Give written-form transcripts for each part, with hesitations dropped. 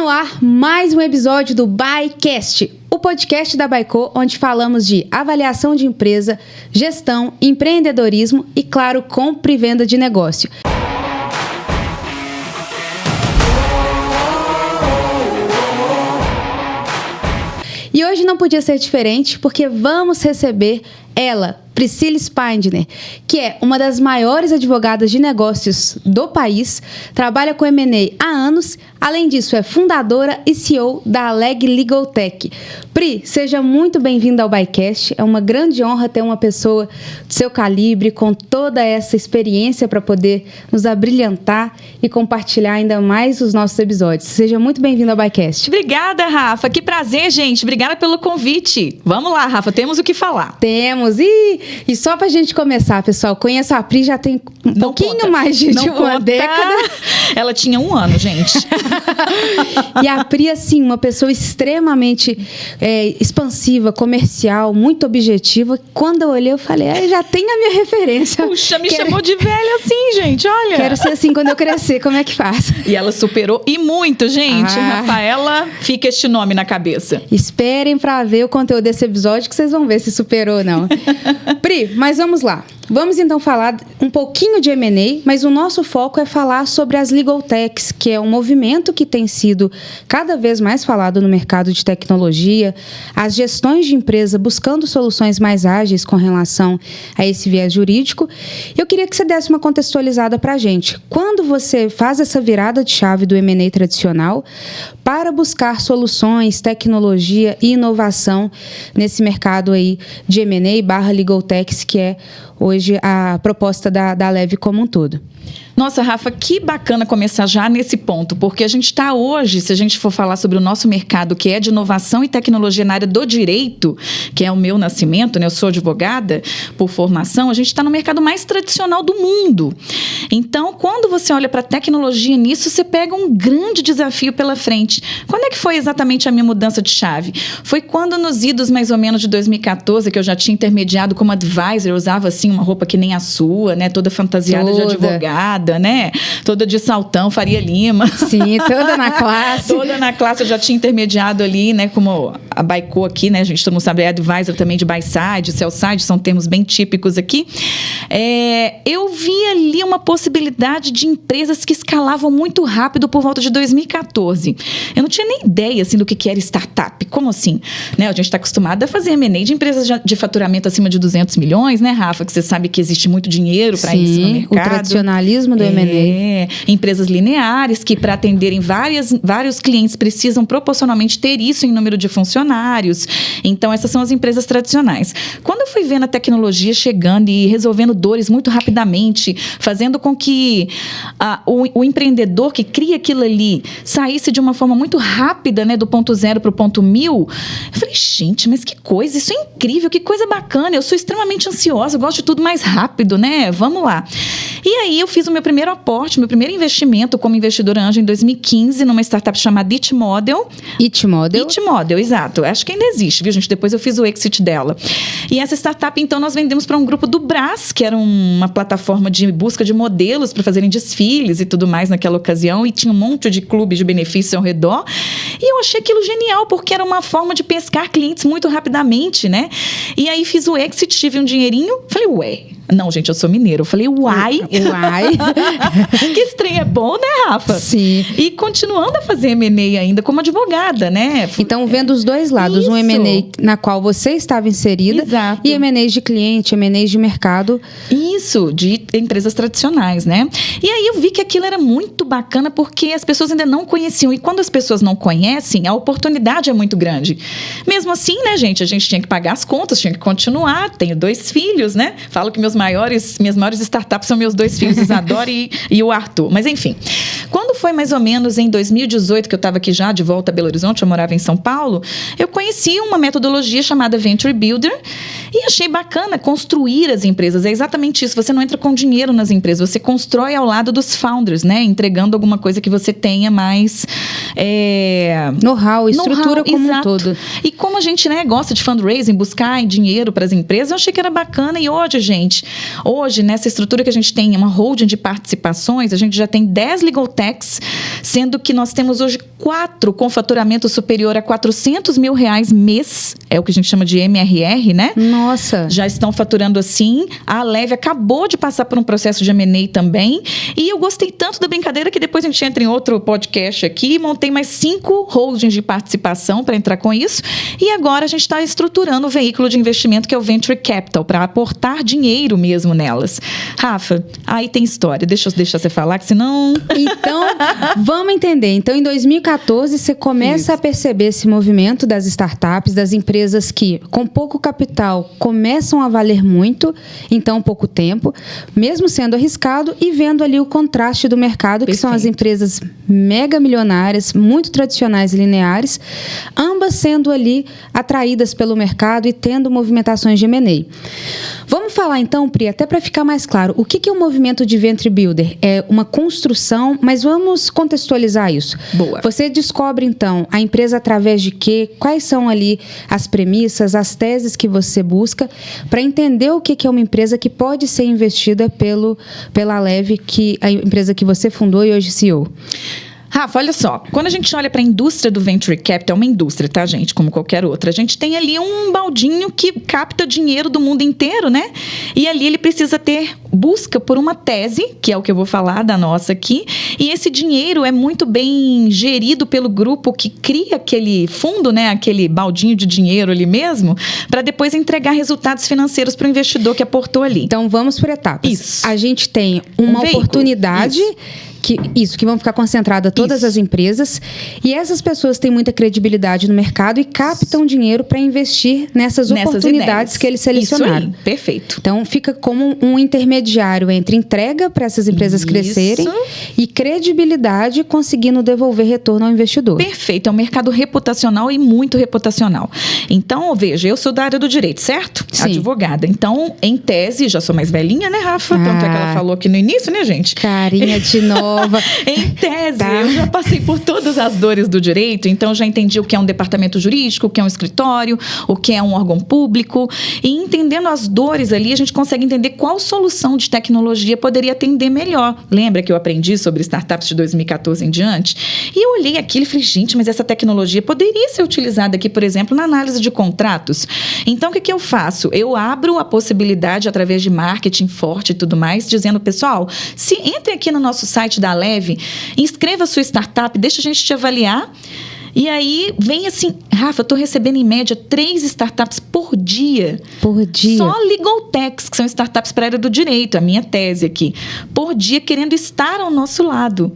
no ar mais um episódio do ByCast, o podcast da Byco, onde falamos de avaliação de empresa, gestão, empreendedorismo e, claro, compra e venda de negócio. E hoje não podia ser diferente, porque vamos receber ela, Priscila Spindner, que é uma das maiores advogadas de negócios do país, trabalha com M&A há anos, além disso é fundadora e CEO da Aleg Legal Tech. Pri, seja muito bem-vinda ao ByCast, é uma grande honra ter uma pessoa do seu calibre, com toda essa experiência para poder nos abrilhantar e compartilhar ainda mais os nossos episódios. Seja muito bem-vinda ao ByCast. Obrigada, Rafa, que prazer, gente, obrigada pelo convite. Vamos lá, Rafa, temos o que falar. Temos, e só pra gente começar, pessoal, conheço a Pri já tem um pouquinho mais de uma década. Ela tinha 1 ano, gente. E a Pri, assim, uma pessoa extremamente expansiva, comercial, muito objetiva. Quando eu olhei, eu falei, já tem a minha referência. Puxa, chamou de velha assim, gente, olha. Quero ser assim quando eu crescer, como é que faz? E ela superou, e muito, gente. Rafaela, fica este nome na cabeça. Esperem pra ver o conteúdo desse episódio, que vocês vão ver se superou ou não. Pri, mas vamos lá. Vamos então falar um pouquinho de M&A, mas o nosso foco é falar sobre as Legal Techs, que é um movimento que tem sido cada vez mais falado no mercado de tecnologia, as gestões de empresa buscando soluções mais ágeis com relação a esse viés jurídico. Eu queria que você desse uma contextualizada para a gente. Quando você faz essa virada de chave do M&A tradicional para buscar soluções, tecnologia e inovação nesse mercado aí de M&A / Legal Techs, que é hoje a proposta da Leve como um todo. Nossa, Rafa, que bacana começar já nesse ponto, porque a gente está hoje, se a gente for falar sobre o nosso mercado, que é de inovação e tecnologia na área do direito, que é o meu nascimento, né? Eu sou advogada por formação, a gente está no mercado mais tradicional do mundo. Então, quando você olha para a tecnologia nisso, você pega um grande desafio pela frente. Quando é que foi exatamente a minha mudança de chave? Foi quando nos idos mais ou menos de 2014, que eu já tinha intermediado como advisor, eu usava assim uma roupa que nem a sua, né? Toda fantasiada de advogada, né? Toda de saltão, Faria Lima. Sim, toda na classe. Toda na classe, eu já tinha intermediado ali, né? Como a Byco aqui, né? A gente todo mundo sabe, é advisor também de buy-side, sell-side, são termos bem típicos aqui. Eu vi ali uma possibilidade de empresas que escalavam muito rápido por volta de 2014. Eu não tinha nem ideia, assim, do que era startup. Como assim? Né? A gente está acostumado a fazer M&A de empresas de faturamento acima de 200 milhões, né, Rafa? Que você sabe que existe muito dinheiro para isso no mercado. O tradicionalismo do M&A. Empresas lineares que, para atenderem vários clientes, precisam proporcionalmente ter isso em número de funcionários. Então, essas são as empresas tradicionais. Quando eu fui vendo a tecnologia chegando e resolvendo dores muito rapidamente, fazendo com que o empreendedor que cria aquilo ali saísse de uma forma muito rápida, né, do ponto 0 para o ponto 1000, eu falei, gente, mas que coisa, isso é incrível, que coisa bacana, eu sou extremamente ansiosa, eu gosto de tudo mais rápido, né, vamos lá. E aí eu fiz o meu primeiro aporte, meu primeiro investimento como investidora anjo em 2015 numa startup chamada It Model. It Model, exato. Acho que ainda existe, viu, gente? Depois eu fiz o exit dela. E essa startup, então, nós vendemos para um grupo do Brás, que era uma plataforma de busca de modelos para fazerem desfiles e tudo mais naquela ocasião, e tinha um monte de clubes de benefícios ao redor. E eu achei aquilo genial, porque era uma forma de pescar clientes muito rapidamente, né? E aí fiz o exit, tive um dinheirinho, falei, ué. Não, gente, eu sou mineira. Eu falei, uai. Que esse trem é bom, né, Rafa? Sim. E continuando a fazer M&A ainda como advogada, né? Então, vendo os dois lados. Isso. Um M&A na qual você estava inserida. Exato. E M&A de cliente, M&A de mercado. Isso, de empresas tradicionais, né? E aí eu vi que aquilo era muito bacana porque as pessoas ainda não conheciam. E quando as pessoas não conhecem, a oportunidade é muito grande. Mesmo assim, né, gente? A gente tinha que pagar as contas, tinha que continuar. Tenho 2 filhos, né? Falo que minhas maiores startups são meus 2 filhos, Isadora e o Arthur. Mas, enfim, quando foi mais ou menos em 2018, que eu estava aqui já de volta a Belo Horizonte, eu morava em São Paulo, eu conheci uma metodologia chamada Venture Builder e achei bacana construir as empresas. É exatamente isso, você não entra com dinheiro nas empresas, você constrói ao lado dos founders, né? Entregando alguma coisa que você tenha mais... know-how, estrutura como exato. um todo. E como a gente, né, gosta de fundraising, buscar dinheiro para as empresas, eu achei que era bacana. E hoje, gente, Hoje, nessa estrutura que a gente tem, uma holding de participações, a gente já tem 10 legal techs, sendo que nós temos hoje 4 com faturamento superior a R$400 mil mês, é o que a gente chama de MRR, né? Nossa! Já estão faturando assim. A Aleve acabou de passar por um processo de M&A também. E eu gostei tanto da brincadeira que depois a gente entra em outro podcast aqui. Montei mais 5 holdings de participação para entrar com isso. E agora a gente está estruturando o veículo de investimento que é o Venture Capital, para aportar dinheiro mesmo nelas. Rafa, aí tem história. Deixa eu deixar você falar, que senão... Então, vamos entender. Então, em 2014, você começa a perceber esse movimento das startups, das empresas que, com pouco capital, começam a valer muito em tão pouco tempo, mesmo sendo arriscado, e vendo ali o contraste do mercado, que são as empresas mega milionárias, muito tradicionais e lineares, ambas sendo ali atraídas pelo mercado e tendo movimentações de M&A. Vamos falar então, Pri, até para ficar mais claro, o que é o movimento de Venture Builder? É uma construção, mas vamos contextualizar isso. Boa. Você descobre então a empresa através de quê? Quais são ali as premissas, as teses que você busca para entender o que é uma empresa que pode ser investida pela Aleve, que a empresa que você fundou e hoje CEO. Rafa, olha só, quando a gente olha para a indústria do Venture Capital, é uma indústria, tá, gente? Como qualquer outra. A gente tem ali um baldinho que capta dinheiro do mundo inteiro, né? E ali ele precisa busca por uma tese, que é o que eu vou falar da nossa aqui, e esse dinheiro é muito bem gerido pelo grupo que cria aquele fundo, né? Aquele baldinho de dinheiro ali mesmo, para depois entregar resultados financeiros para o investidor que aportou ali. Então, vamos por etapas. Isso. A gente tem uma oportunidade... Que vão ficar concentradas todas as empresas, e essas pessoas têm muita credibilidade no mercado e captam dinheiro para investir nessas oportunidades que eles selecionaram. Isso aí, perfeito. Então, fica como um intermediário entre entrega para essas empresas crescerem e credibilidade conseguindo devolver retorno ao investidor. Perfeito, é um mercado reputacional e muito reputacional. Então, veja, eu sou da área do direito, certo? Sim. Advogada. Então, em tese, já sou mais velhinha, né, Rafa? Tanto é que ela falou aqui no início, né, gente? Carinha de nova. Em tese, eu já passei por todas as dores do direito, então já entendi o que é um departamento jurídico, o que é um escritório, o que é um órgão público, e entendendo as dores ali, a gente consegue entender qual solução de tecnologia poderia atender melhor. Lembra que eu aprendi sobre startups de 2014 em diante? E eu olhei aquilo e falei, gente, mas essa tecnologia poderia ser utilizada aqui, por exemplo, na análise de contratos. Então, o que eu faço? Eu abro a possibilidade, através de marketing forte e tudo mais, dizendo, pessoal, se entre aqui no nosso site da Aleve, inscreva a sua startup, deixa a gente te avaliar. E aí, vem assim, Rafa, eu estou recebendo em média 3 startups por dia. Por dia? Só legal techs, que são startups para a área do direito, a minha tese aqui. Por dia, querendo estar ao nosso lado.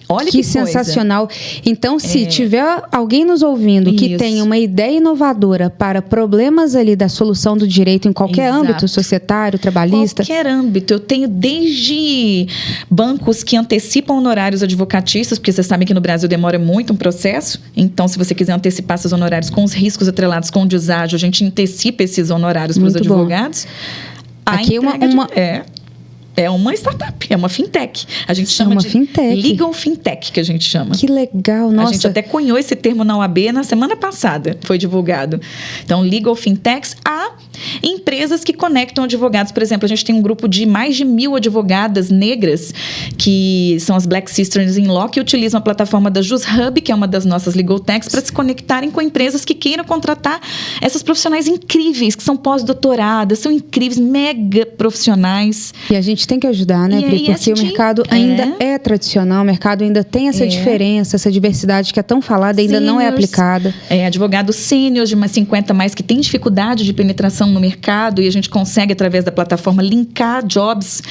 Olha que sensacional. Então, se tiver alguém nos ouvindo que tenha uma ideia inovadora para problemas ali da solução do direito em qualquer âmbito, societário, trabalhista. Qualquer âmbito. Eu tenho desde bancos que antecipam honorários advocatícios, porque vocês sabem que no Brasil demora muito um processo. Então, se você quiser antecipar seus honorários com os riscos atrelados com o deságio, a gente antecipa esses honorários para os advogados. Aqui É uma startup, é uma fintech. A gente chama de fintech. Legal Fintech, que a gente chama. Que legal, nossa. A gente até cunhou esse termo na OAB na semana passada, foi divulgado. Então, Legal Fintechs, há empresas que conectam advogados. Por exemplo, a gente tem um grupo de mais de 1.000 advogadas negras, que são as Black Sisters in Law, que utilizam a plataforma da JusHub, que é uma das nossas Legal Techs, para se conectarem com empresas que queiram contratar essas profissionais incríveis, que são pós-doutoradas, são incríveis, mega profissionais. E a gente tem que ajudar, né, Pri? Porque o mercado ainda é tradicional, o mercado ainda tem essa diferença, essa diversidade que é tão falada, ainda não é aplicada. Advogados sêniores de umas 50 mais que têm dificuldade de penetração no mercado, e a gente consegue, através da plataforma, linkar jobs,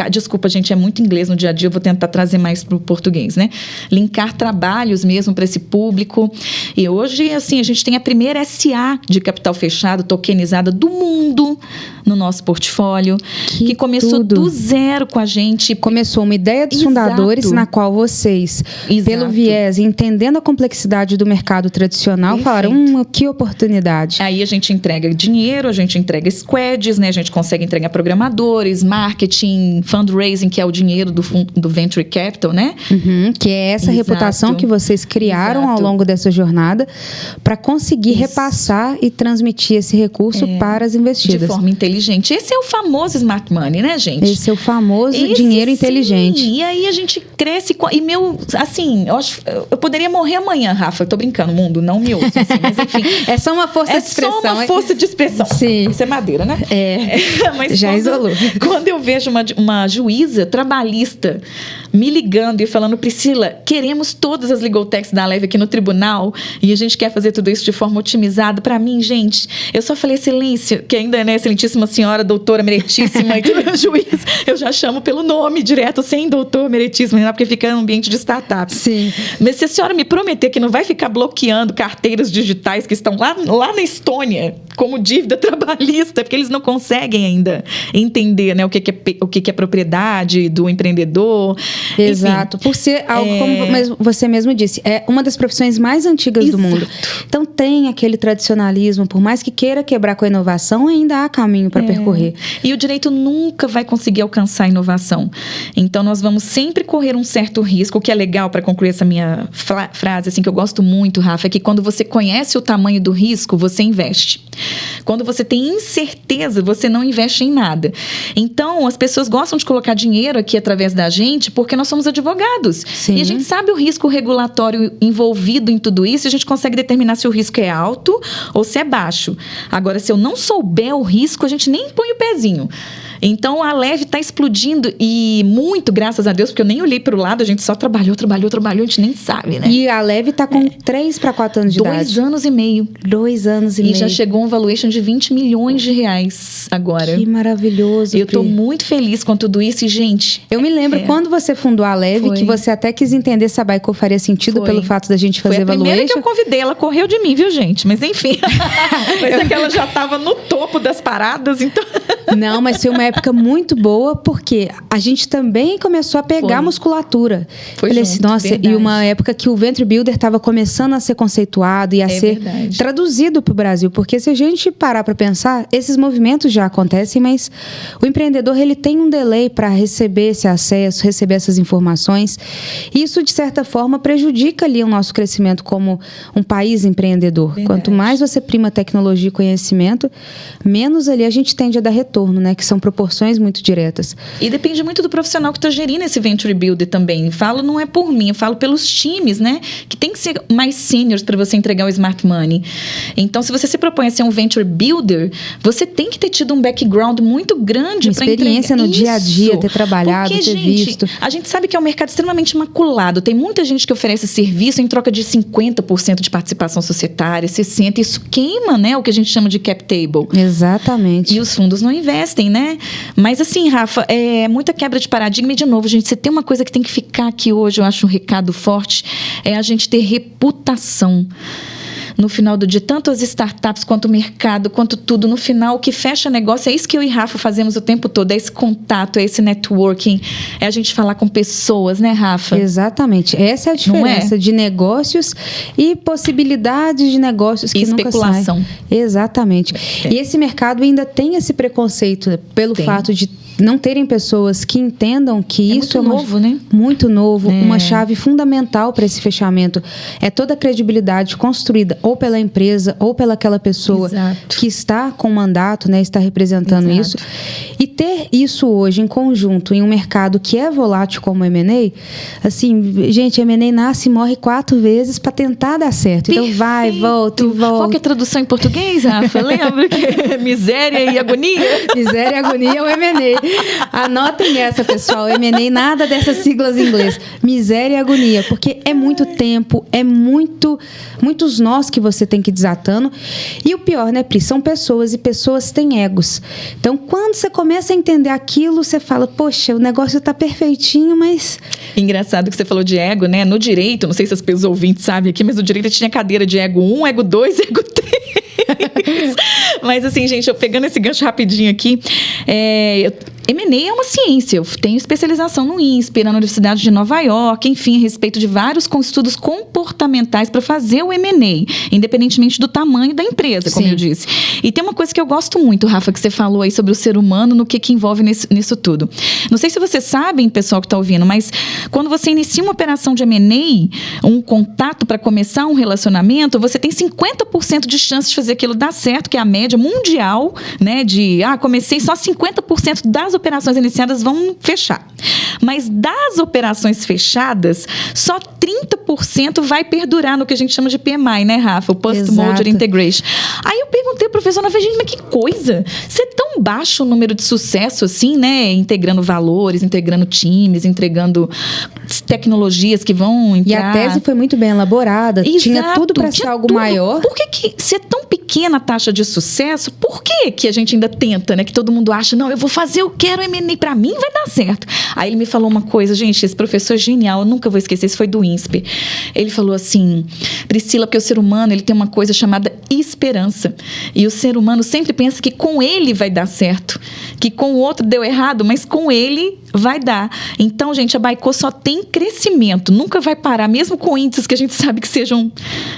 desculpa, gente, é muito inglês no dia a dia, eu vou tentar trazer mais para o português, né? Linkar trabalhos mesmo para esse público. E hoje, assim, a gente tem a primeira SA de capital fechado, tokenizada do mundo no nosso portfólio, que começou do zero com a gente. Começou uma ideia dos fundadores, na qual vocês, pelo viés, entendendo a complexidade do mercado tradicional, falaram, que oportunidade. Aí a gente entrega dinheiro, a gente entrega squads, né? A gente consegue entregar programadores, marketing, fundraising, que é o dinheiro do Venture Capital, né? Que é essa reputação que vocês criaram ao longo dessa jornada para conseguir repassar e transmitir esse recurso para as investidas. De forma inteligente inteligente. Esse é o famoso smart money, né, gente? Esse é o famoso dinheiro inteligente. E aí a gente cresce e assim, eu poderia morrer amanhã, Rafa. Eu tô brincando, mundo, não me ouça, assim, mas enfim. É só uma força de expressão. É só uma força de expressão. Sim. Isso é madeira, né? Mas já isolou. Quando eu vejo uma juíza trabalhista me ligando e falando, Priscila, queremos todas as legal techs da Aleve aqui no tribunal e a gente quer fazer tudo isso de forma otimizada. Pra mim, gente, eu só falei excelência, que ainda é, né, excelentíssima senhora, doutora meritíssima, e juiz, eu já chamo pelo nome direto, sem doutor meritíssima, porque fica no ambiente de startup. Sim. Mas se a senhora me prometer que não vai ficar bloqueando carteiras digitais que estão lá na Estônia como dívida trabalhista, porque eles não conseguem ainda entender, né, o que é propriedade do empreendedor. Exato. Enfim, por ser algo, como você mesmo disse, é uma das profissões mais antigas do mundo. Então tem aquele tradicionalismo, por mais que queira quebrar com a inovação, ainda há caminho para percorrer. E o direito nunca vai conseguir alcançar a inovação. Então nós vamos sempre correr um certo risco. O que é legal, para concluir essa minha frase, assim, que eu gosto muito, Rafa, é que quando você conhece o tamanho do risco, você investe. Quando você tem incerteza, você não investe em nada. Então, as pessoas gostam de colocar dinheiro aqui através da gente porque nós somos advogados. Sim. E a gente sabe o risco regulatório envolvido em tudo isso e a gente consegue determinar se o risco é alto ou se é baixo. Agora, se eu não souber o risco, a gente nem põe o pezinho. Então, a Aleve está explodindo e muito, graças a Deus, porque eu nem olhei para o lado, a gente só trabalhou, a gente nem sabe, né? E a Aleve está com 3 para 4 anos de idade. 2 anos e meio. 2 anos e meio. E já chegou um valuation de 20 milhões de reais agora. Que maravilhoso. Eu estou muito feliz com tudo isso e, gente... Eu me lembro quando você fundou a Aleve, que você até quis entender se a Baico faria sentido pelo fato da gente fazer valuation. Foi a primeira que eu convidei, ela correu de mim, viu, gente? Mas enfim, mas é que ela já estava no topo das paradas, então... Não, mas foi uma época muito boa, porque a gente também começou a pegar musculatura. Falei assim, nossa, verdade. E uma época que o Venture Builder estava começando a ser conceituado e a ser traduzido para o Brasil. Porque se a gente parar para pensar, esses movimentos já acontecem, mas o empreendedor ele tem um delay para receber esse acesso, receber essas informações. E isso, de certa forma, prejudica ali o nosso crescimento como um país empreendedor. Verdade. Quanto mais você prima tecnologia e conhecimento, menos ali a gente tende a dar retorno, né? Que são proporções muito diretas. E depende muito do profissional que está gerindo esse Venture Builder também. Falo, não é por mim, eu falo pelos times, né? Que tem que ser mais seniors para você entregar o Smart Money. Então, se você se propõe a ser um Venture Builder, você tem que ter tido um background muito grande para entregar. Experiência no dia a dia, ter trabalhado, porque, ter visto. A gente sabe que é um mercado extremamente imaculado. Tem muita gente que oferece serviço em troca de 50% de participação societária, 60%. Isso queima, né? O que a gente chama de cap table. Exatamente. E os fundos não investem, né? Mas assim, Rafa, é muita quebra de paradigma. E de novo, gente, você tem uma coisa que tem que ficar aqui hoje, eu acho um recado forte, é a gente ter reputação. No final do dia, tanto as startups quanto o mercado, quanto tudo, no final, o que fecha negócio, é isso que eu e Rafa fazemos o tempo todo, é esse contato, é esse networking, é a gente falar com pessoas, né, Rafa? Exatamente. Essa é a diferença de negócios e possibilidades de negócios que nunca especulação. Saem. Exatamente. E esse mercado ainda tem esse preconceito pelo fato de não terem pessoas que entendam que isso é novo, né? Muito novo, uma chave fundamental para esse fechamento. É toda a credibilidade construída ou pela empresa ou pelaquela pessoa que está com mandato, né, está representando isso. E ter isso hoje em conjunto em um mercado que é volátil como o M&A, assim, gente, M&A nasce e morre 4 vezes para tentar dar certo. Então vai, volta e volta. Qual que é a tradução em português, Rafa? Lembra que é miséria e agonia? Miséria e agonia é o M&A. Anotem essa, pessoal. M&A, nada dessas siglas em inglês. Miséria e agonia, porque é muito tempo, é muitos nós que você tem que ir desatando. E o pior, né, Pri? São pessoas e pessoas têm egos. Então, quando você começa a entender aquilo, você fala, poxa, o negócio tá perfeitinho, mas... Engraçado que você falou de ego, né? No direito, não sei se as pessoas ouvintes sabem aqui, mas no direito tinha cadeira de ego 1, ego 2, ego 3. Mas assim, gente, eu pegando esse gancho rapidinho aqui, M&A é uma ciência. Eu tenho especialização no INSPE, na Universidade de Nova York, enfim, a respeito de vários estudos comportamentais para fazer o M&A, independentemente do tamanho da empresa, como eu disse. E tem uma coisa que eu gosto muito, Rafa, que você falou aí sobre o ser humano, no que envolve nisso tudo. Não sei se vocês sabem, pessoal que está ouvindo, mas quando você inicia uma operação de M&A, um contato para começar um relacionamento, você tem 50% de chance de fazer aquilo dar certo, que é a média mundial, né? Comecei, só 50% das operações iniciadas vão fechar. Mas das operações fechadas, só 30% vai perdurar no que a gente chama de PMI, né, Rafa? O Post-Merger Integration. Aí eu perguntei ao professor, gente, mas que coisa! Você é tão baixo o número de sucesso assim, né? Integrando valores, integrando times, entregando tecnologias que vão entrar... E a tese foi muito bem elaborada, tinha tudo para ser algo maior. Por que se é tão pequena a taxa de sucesso, por que a gente ainda tenta, né? Que todo mundo acha, não, eu vou fazer, eu quero M&A, para mim vai dar certo. Aí ele me falou uma coisa, gente, esse professor é genial, eu nunca vou esquecer, esse foi do INSPE. Ele falou assim, Priscila, porque o ser humano, ele tem uma coisa chamada esperança. E o ser humano sempre pensa que com ele vai dar certo, que com o outro deu errado, mas com ele vai dar. Então, gente, a Baico só tem crescimento, nunca vai parar, mesmo com índices que a gente sabe que sejam,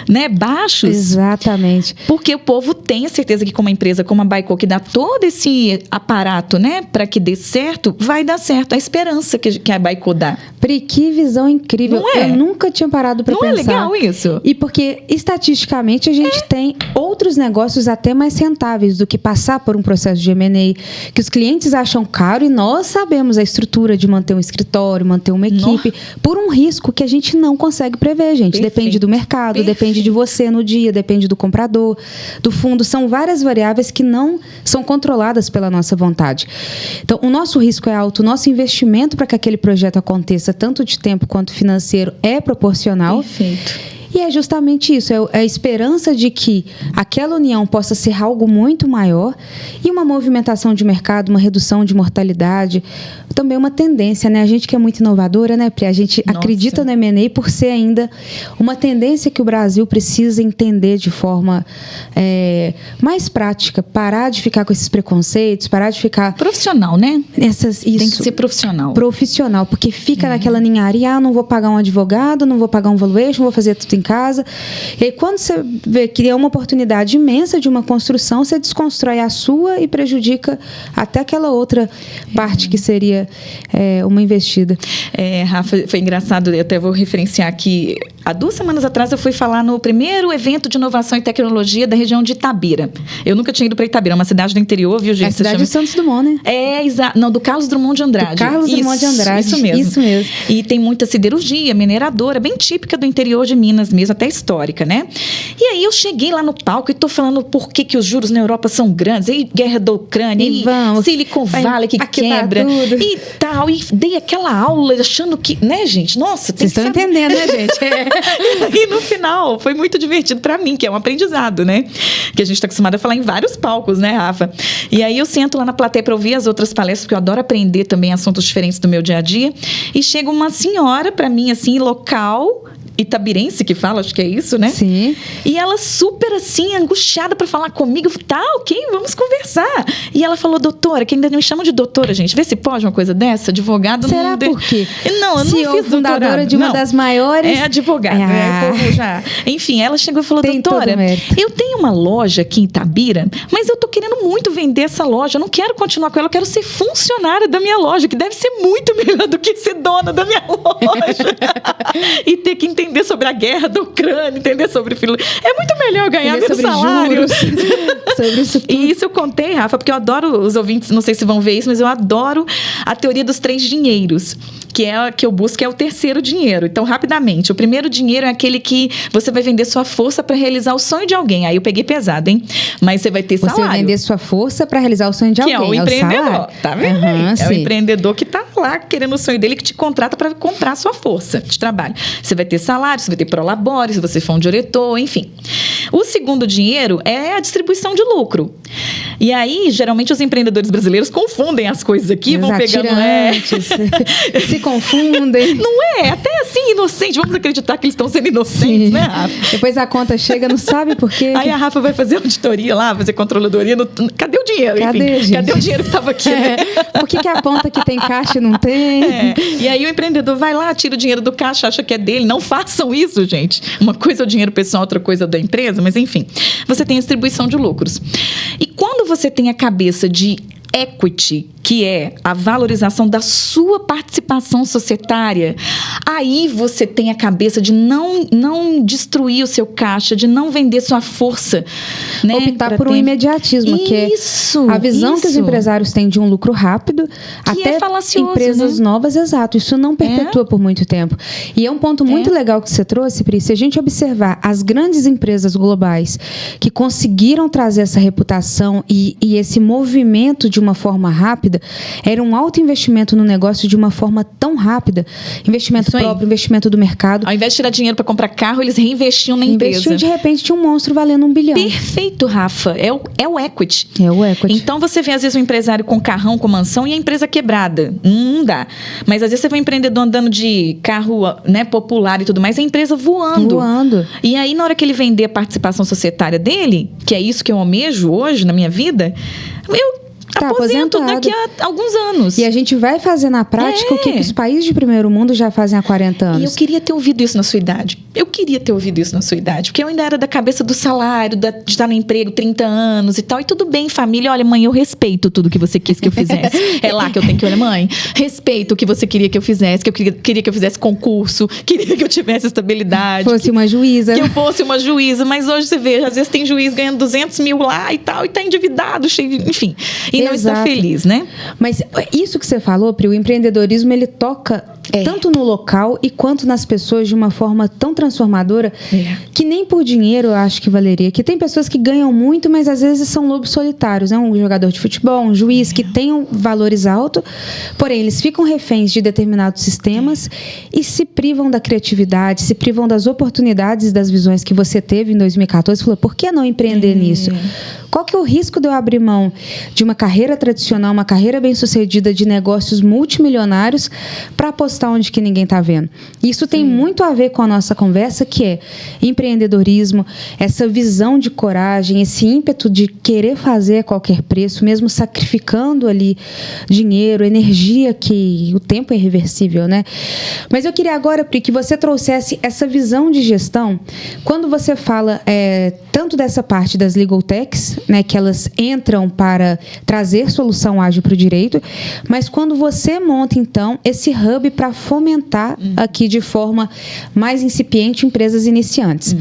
né, baixos. Exatamente. Porque o povo tem a certeza que com uma empresa como a Baico, que dá todo esse aparato, né, para que dê certo, vai dar certo. A esperança que a Baico dá. Pri, que visão incrível. Não é? Eu nunca tinha parado para pensar. Não é legal isso? E porque, estatisticamente, a gente tem outros negócios até mais rentáveis do que passar por um processo de M&A, que os clientes acham caro e nós sabemos a estrutura de manter um escritório, manter uma equipe, por um risco que a gente não consegue prever, gente. Perfeito. Depende do mercado, Perfeito. Depende de você no dia, depende do comprador, do fundo. São várias variáveis que não são controladas pela nossa vontade. Então, o nosso risco é alto, o nosso investimento para que aquele projeto aconteça, tanto de tempo quanto financeiro, é proporcional. Perfeito. E é justamente isso, é a esperança de que aquela união possa ser algo muito maior e uma movimentação de mercado, uma redução de mortalidade, também uma tendência, né? A gente que é muito inovadora, né, Pri? A gente acredita no M&A por ser ainda uma tendência que o Brasil precisa entender de forma mais prática, parar de ficar com esses preconceitos, parar de ficar... Profissional, né? Isso. Tem que ser profissional. Profissional, porque fica naquela ninharia, não vou pagar um advogado, não vou pagar um valuation, vou fazer tudo em casa. E aí, quando você vê que é uma oportunidade imensa de uma construção, você desconstrói a sua e prejudica até aquela outra parte que seria uma investida. Rafa, foi engraçado, eu até vou referenciar aqui. Há 2 semanas atrás eu fui falar no primeiro evento de inovação e tecnologia da região de Itabira. Eu nunca tinha ido para Itabira, é uma cidade do interior, viu, gente? É a cidade de Santos Dumont, né? Exato. Não, do Carlos Drummond de Andrade. Do Carlos Drummond de Andrade. Isso mesmo. E tem muita siderurgia, mineradora, bem típica do interior de Minas mesmo, até histórica, né? E aí eu cheguei lá no palco e tô falando por que os juros na Europa são grandes, aí guerra da Ucrânia, e Silicon Valley que quebra, e tal, e dei aquela aula achando que, né, gente? Nossa, vocês estão entendendo, né, gente? E no final foi muito divertido pra mim, que é um aprendizado, né? Que a gente tá acostumado a falar em vários palcos, né, Rafa? E aí eu sento lá na plateia pra ouvir as outras palestras, porque eu adoro aprender também assuntos diferentes do meu dia a dia, e chega uma senhora pra mim, assim, local, itabirense que fala, acho que é isso, né? Sim. E ela super assim, angustiada para falar comigo. Tá, ok, vamos conversar. E ela falou, doutora, que ainda me chamam de doutora, gente. Vê se pode uma coisa dessa. Advogado Será não... por quê? Não, eu se não fiz fundadora doutorado. de uma das maiores... É advogada. Enfim, ela chegou e falou, tem doutora, eu tenho uma loja aqui em Itabira, mas eu tô querendo muito vender essa loja. Eu não quero continuar com ela, eu quero ser funcionária da minha loja, que deve ser muito melhor do que ser dona da minha loja. E ter que entender sobre a guerra da Ucrânia, entender sobre é muito melhor ganhar menos salário. Sobre isso tudo. E isso eu contei, Rafa, porque eu adoro, os ouvintes, não sei se vão ver isso, mas eu adoro a teoria dos 3 dinheiros, que é a que eu busco, é o terceiro dinheiro. Então, rapidamente, o primeiro dinheiro é aquele que você vai vender sua força para realizar o sonho de alguém. Aí eu peguei pesado, hein? Mas você vai ter salário. Você vai vender sua força para realizar o sonho de alguém. Que é o empreendedor, tá vendo? É o empreendedor que tá lá querendo o sonho dele, que te contrata para comprar a sua força de trabalho. Você vai ter salário, você vai ter prolabore, se você for um diretor, enfim. O segundo dinheiro é a distribuição de lucro. E aí, geralmente, os empreendedores brasileiros confundem as coisas aqui, vão pegando... se confundem. Não é? Até assim, inocente. Vamos acreditar que eles estão sendo inocentes, né, Rafa? Depois a conta chega, não sabe por quê. Aí a Rafa vai fazer auditoria lá, fazer controladoria. Cadê o dinheiro? Cadê o dinheiro que estava aqui? Por que aponta que tem caixa e não tem? E aí o empreendedor vai lá, tira o dinheiro do caixa, acha que é dele. Não façam isso, gente. Uma coisa é o dinheiro pessoal, outra coisa é da empresa, mas enfim. Você tem a distribuição de lucros. E quando você tem a cabeça de equity, que é a valorização da sua participação societária, aí você tem a cabeça de não destruir o seu caixa, de não vender sua força, né? Optar por um imediatismo, que é a visão que os empresários têm de um lucro rápido, que até empresas novas, exato. Isso não perpetua por muito tempo. E é um ponto muito legal que você trouxe, Pri. Se a gente observar as grandes empresas globais que conseguiram trazer essa reputação e esse movimento de uma forma rápida, era um alto investimento no negócio de uma forma tão rápida. Investimento próprio, investimento do mercado. Ao invés de tirar dinheiro para comprar carro, eles reinvestiam na empresa. Investiu, de repente tinha um monstro valendo $1 bilhão. Perfeito, Rafa. É o equity. É o equity. Então você vê, às vezes, um empresário com carrão, com mansão e a empresa quebrada. Não dá. Mas às vezes você vê um empreendedor andando de carro, né, popular e tudo mais, a empresa voando. E aí, na hora que ele vender a participação societária dele, que é isso que eu almejo hoje na minha vida, eu aposento daqui a alguns anos. E a gente vai fazer na prática o que os países de primeiro mundo já fazem há 40 anos. E eu queria ter ouvido isso na sua idade. Porque eu ainda era da cabeça do salário, de estar no emprego 30 anos e tal. E tudo bem, família. Olha, mãe, eu respeito tudo que você quis que eu fizesse. É lá que eu tenho que olhar, mãe. Respeito o que você queria que eu fizesse. Que eu queria que eu fizesse concurso. Queria que eu tivesse estabilidade. Fosse uma juíza. Que eu fosse uma juíza. Mas hoje você vê, às vezes tem juiz ganhando 200 mil lá e tal. E tá endividado, cheio de... Enfim. E não está feliz, né? Mas isso que você falou, Pri, o empreendedorismo, ele toca tanto no local e quanto nas pessoas de uma forma tão transformadora que nem por dinheiro eu acho que valeria. Que tem pessoas que ganham muito, mas às vezes são lobos solitários, né? Um jogador de futebol, um juiz que tem valores altos, porém eles ficam reféns de determinados sistemas e se privam da criatividade, se privam das oportunidades, das visões que você teve em 2014. Falou, por que não empreender nisso? Qual que é o risco de eu abrir mão de uma carreira tradicional, uma carreira bem-sucedida de negócios multimilionários para apostar onde que ninguém está vendo? Isso tem muito a ver com a nossa conversa, que é empreendedorismo, essa visão de coragem, esse ímpeto de querer fazer a qualquer preço, mesmo sacrificando ali dinheiro, energia, que o tempo é irreversível, né? Mas eu queria agora, Pri, que você trouxesse essa visão de gestão. Quando você fala tanto dessa parte das legal techs, né, que elas entram para trazer solução ágil para o direito, mas quando você monta, então, esse hub para fomentar aqui de forma mais incipiente empresas iniciantes.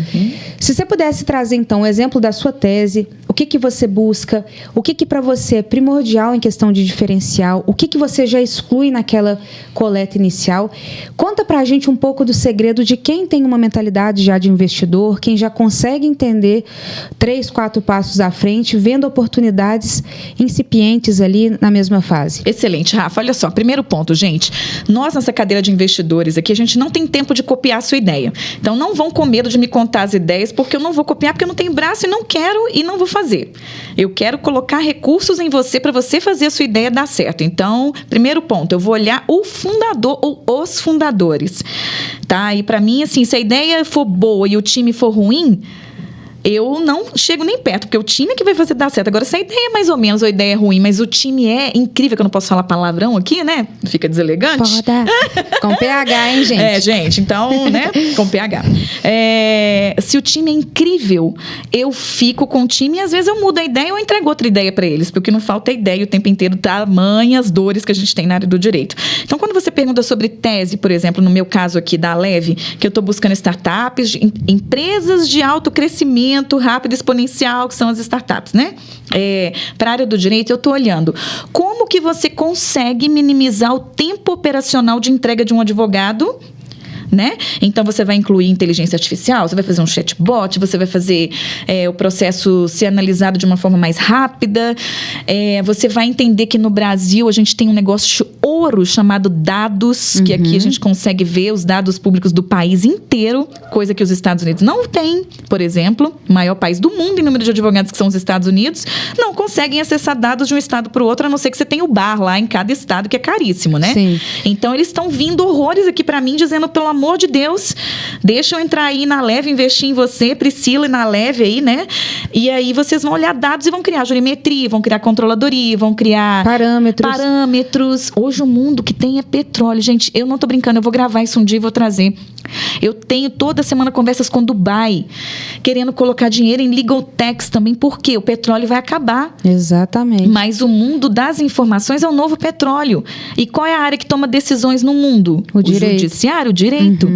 Se você pudesse trazer, então, o exemplo da sua tese, o que você busca, o que para você é primordial em questão de diferencial, o que você já exclui naquela coleta inicial, conta para a gente um pouco do segredo de quem tem uma mentalidade já de investidor, quem já consegue entender 3, 4 passos à frente, vendo oportunidades incipientes ali na mesma fase. Excelente, Rafa. Olha só, primeiro ponto, gente. Nós, nessa cadeira de investidores aqui, a gente não tem tempo de copiar a sua ideia. Então, não vão com medo de me contar as ideias, porque eu não vou copiar, porque eu não tenho braço e não quero e não vou fazer. Eu quero colocar recursos em você para você fazer a sua ideia dar certo. Então, primeiro ponto, eu vou olhar o fundador ou os fundadores, tá? E para mim, assim, se a ideia for boa e o time for ruim, eu não chego nem perto, porque o time é que vai fazer dar certo. Agora, se a ideia é mais ou menos, ou a ideia é ruim, mas o time é incrível, que eu não posso falar palavrão aqui, né? Fica deselegante. Pode. Com PH, hein, gente? Gente, então, né? Com PH. Se o time é incrível, eu fico com o time e às vezes eu mudo a ideia ou entrego outra ideia para eles, porque não falta ideia o tempo inteiro, tamanhas dores que a gente tem na área do direito. Então, quando você pergunta sobre tese, por exemplo, no meu caso aqui da Leve, que eu estou buscando startups, empresas de alto crescimento, rápido, exponencial, que são as startups, né? Para a área do direito, eu estou olhando como que você consegue minimizar o tempo operacional de entrega de um advogado né? Então, você vai incluir inteligência artificial, você vai fazer um chatbot, você vai fazer o processo ser analisado de uma forma mais rápida. Você vai entender que no Brasil a gente tem um negócio ouro chamado dados, que aqui a gente consegue ver os dados públicos do país inteiro, coisa que os Estados Unidos não têm, por exemplo. O maior país do mundo em número de advogados, que são os Estados Unidos, não conseguem acessar dados de um estado para o outro, a não ser que você tenha o bar lá em cada estado, que é caríssimo, né? Sim. Então, eles estão vindo horrores aqui para mim, dizendo, pelo amor de Deus, deixa eu entrar aí na Leve, investir em você, Priscila, e na Leve aí, né? E aí, vocês vão olhar dados e vão criar jurimetria, vão criar controladoria, vão criar parâmetros. Hoje, o mundo que tem é petróleo. Gente, eu não tô brincando, eu vou gravar isso um dia e vou trazer. Eu tenho toda semana conversas com Dubai, querendo colocar dinheiro em legal techs também, porque o petróleo vai acabar. Exatamente. Mas o mundo das informações é o novo petróleo. E qual é a área que toma decisões no mundo? O direito. Judiciário, o direito.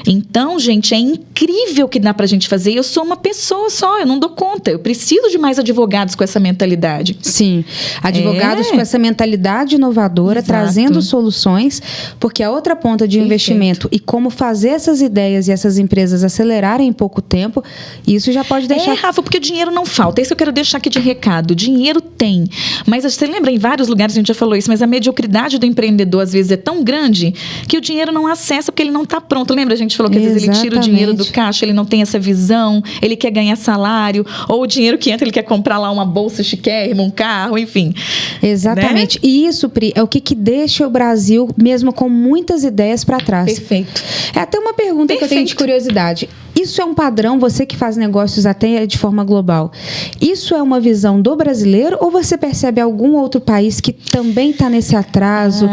Então, gente, é incrível o que dá pra gente fazer. Eu sou uma pessoa só, eu não dou conta. Eu preciso de mais advogados com essa mentalidade. Sim, advogados com essa mentalidade inovadora, Exato. trazendo soluções, porque a outra ponta de investimento e como fazer essas ideias e essas empresas acelerarem em pouco tempo, isso já pode deixar... Rafa, porque dinheiro não falta. Isso eu quero deixar aqui de recado. Dinheiro tem. Mas você lembra, em vários lugares a gente já falou isso, mas a mediocridade do empreendedor às vezes é tão grande que o dinheiro não acessa porque ele não está pronto. Lembra, a gente falou que às vezes ele tira o dinheiro do caixa, ele não tem essa visão, ele quer ganhar salário, ou o dinheiro que entra ele quer comprar lá uma bolsa chiquérrima, um carro, enfim. Exatamente. Né? E isso, Pri, é o que deixa o Brasil mesmo com muitas ideias para trás. Perfeito. É até uma pergunta que eu tenho de curiosidade. Isso é um padrão, você que faz negócios até de forma global. Isso é uma visão do brasileiro ou você percebe algum outro país que também está nesse atraso?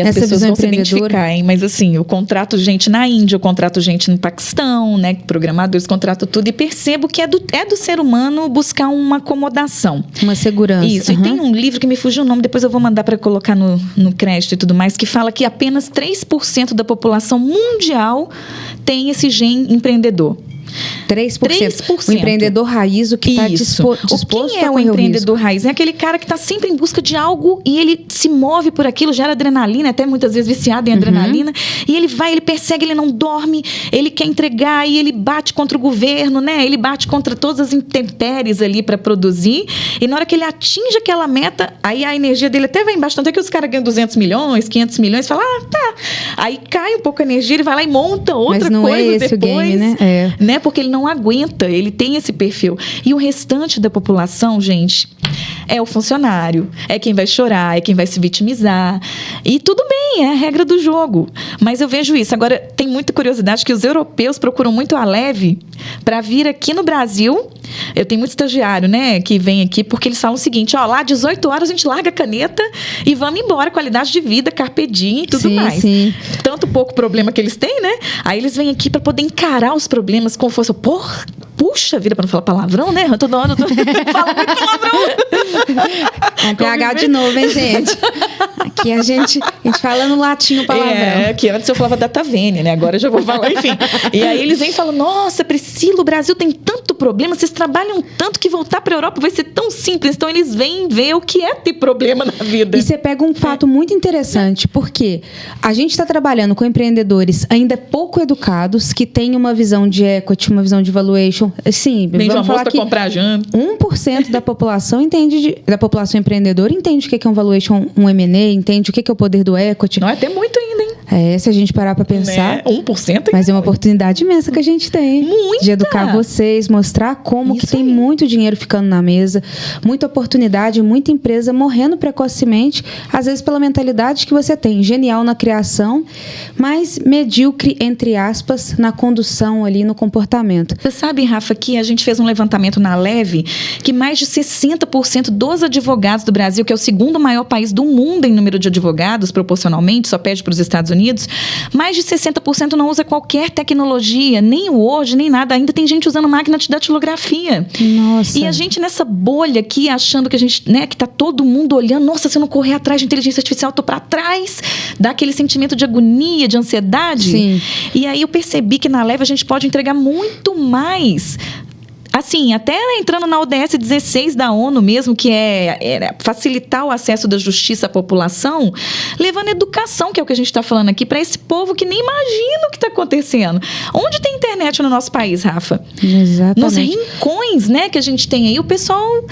As pessoas vão se identificar, hein? Mas assim, eu contrato gente na Índia, eu contrato gente no Paquistão, né? Programadores, contrato tudo e percebo que é do ser humano buscar uma acomodação. Uma segurança. Isso. E tem um livro que me fugiu o nome, depois eu vou mandar para colocar no crédito e tudo mais, que fala que apenas 3% da população mundial tem esse gene empreendedor. 3%. O empreendedor raiz, o que está disposto Quem é o empreendedor raiz? É aquele cara que está sempre em busca de algo e ele se move por aquilo, gera adrenalina, até muitas vezes viciado em adrenalina, e ele vai, ele persegue, ele não dorme, ele quer entregar e ele bate contra o governo, né? Ele bate contra todas as intempéries ali para produzir, e na hora que ele atinge aquela meta, aí a energia dele até vai embaixo, tanto é que os caras ganham 200 milhões, 500 milhões, fala, tá. Aí cai um pouco a energia, ele vai lá e monta outra coisa depois. Mas não é esse o game, né? Porque ele não aguenta, ele tem esse perfil. E o restante da população, gente, é o funcionário, é quem vai chorar, é quem vai se vitimizar. E tudo bem, é a regra do jogo. Mas eu vejo isso. Agora, tem muita curiosidade que os europeus procuram muito a Leve para vir aqui no Brasil. Eu tenho muito estagiário, né, que vem aqui porque eles falam o seguinte, ó, lá 18 horas a gente larga a caneta e vamos embora, qualidade de vida, carpe diem e tudo mais. Sim. Tanto pouco problema que eles têm, né? Aí eles vêm aqui para poder encarar os problemas com força. Puxa vida, para não falar palavrão, né? Toda hora eu tô falando muito palavrão. É PH de novo, hein, gente? Aqui a gente fala no latim o palavrão. Que antes eu falava data vênia, né? Agora eu já vou falar, enfim. E aí eles vêm e falam, nossa, Priscila, o Brasil tem tanto problema, vocês trabalham tanto que voltar para a Europa vai ser tão simples. Então eles vêm ver o que é ter problema na vida. E você pega um fato muito interessante, porque a gente está trabalhando com empreendedores ainda pouco educados, que têm uma visão de equity, uma visão de valuation. Sim, vamos falar que comprar janta. 1% da população da população empreendedora entende o que é um valuation, um M&A, entende o que é o poder do equity. Não é até muito ainda, hein? Se a gente parar para pensar. 1%. Mas é uma oportunidade imensa que a gente tem. Muita! De educar vocês, mostrar como que tem muito dinheiro ficando na mesa, muita oportunidade, muita empresa morrendo precocemente, às vezes pela mentalidade que você tem, genial na criação, mas medíocre, entre aspas, na condução ali, no comportamento. Você sabe, Rafa, que a gente fez um levantamento na Leve que mais de 60% dos advogados do Brasil, que é o segundo maior país do mundo em número de advogados, proporcionalmente, só perde para os Estados Unidos, mais de 60% não usa qualquer tecnologia, nem o Word, nem nada. Ainda tem gente usando máquina de datilografia. Nossa. E a gente nessa bolha aqui, achando que a gente, né, que tá todo mundo olhando, nossa, se eu não correr atrás de inteligência artificial, eu tô para trás, dá aquele sentimento de agonia, de ansiedade. Sim. E aí eu percebi que na Leve a gente pode entregar muito mais assim, até entrando na ODS 16 da ONU mesmo, que é facilitar o acesso da justiça à população, levando educação, que é o que a gente está falando aqui, para esse povo que nem imagina o que está acontecendo. Onde tem internet no nosso país, Rafa? Exatamente. Nos rincões, né, que a gente tem aí, o pessoal...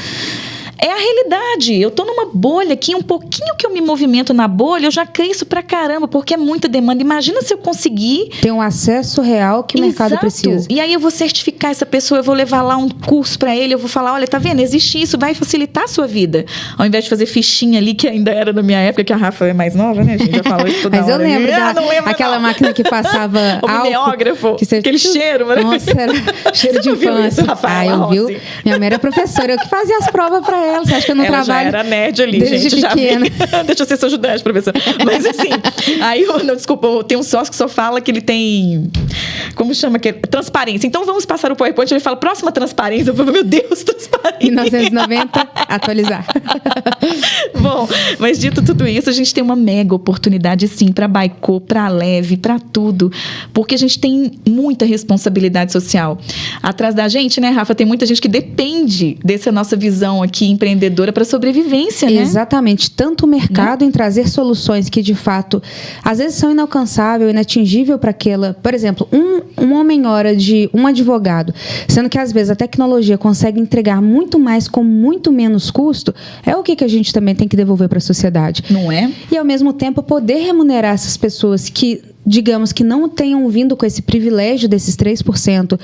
É a realidade. Eu tô numa bolha aqui, um pouquinho que eu me movimento na bolha, eu já cresço pra caramba, porque é muita demanda. Imagina se eu conseguir... Ter um acesso real que o mercado precisa. E aí eu vou certificar essa pessoa, eu vou levar lá um curso pra ele, eu vou falar, olha, tá vendo? Existe isso, vai facilitar a sua vida. Ao invés de fazer fichinha ali, que ainda era na minha época, que a Rafa é mais nova, né? A gente já falou isso toda Mas hora. eu lembro aquela máquina que passava o mimeógrafo, aquele cheiro maravilhoso. Nossa, era cheiro de infância. Eu vi. Minha mãe era professora, eu que fazia as provas pra ela. Você acha que eu não trabalho? Já era nerd ali, desde gente. Pequena. Já vi. Deixa eu ser sua ajudante, professor. Mas assim, aí, desculpa, tem um sócio que só fala que ele tem... Como chama? Transparência. Então vamos passar o PowerPoint. Ele fala, próxima transparência. Eu falo, meu Deus, transparência. 1990, atualizar. Bom, mas dito tudo isso, a gente tem uma mega oportunidade, sim, para Baico, para Leve, para tudo. Porque a gente tem muita responsabilidade social. Atrás da gente, né, Rafa, tem muita gente que depende dessa nossa visão aqui empreendedora para sobrevivência, né? Exatamente. Tanto o mercado em trazer soluções que, de fato, às vezes são inalcançáveis, inatingível para aquela... Por exemplo, um homem-hora de um advogado, sendo que, às vezes, a tecnologia consegue entregar muito mais com muito menos custo, é o que a gente também tem que devolver para a sociedade. Não é? E, ao mesmo tempo, poder remunerar essas pessoas que... digamos que não tenham vindo com esse privilégio desses 3%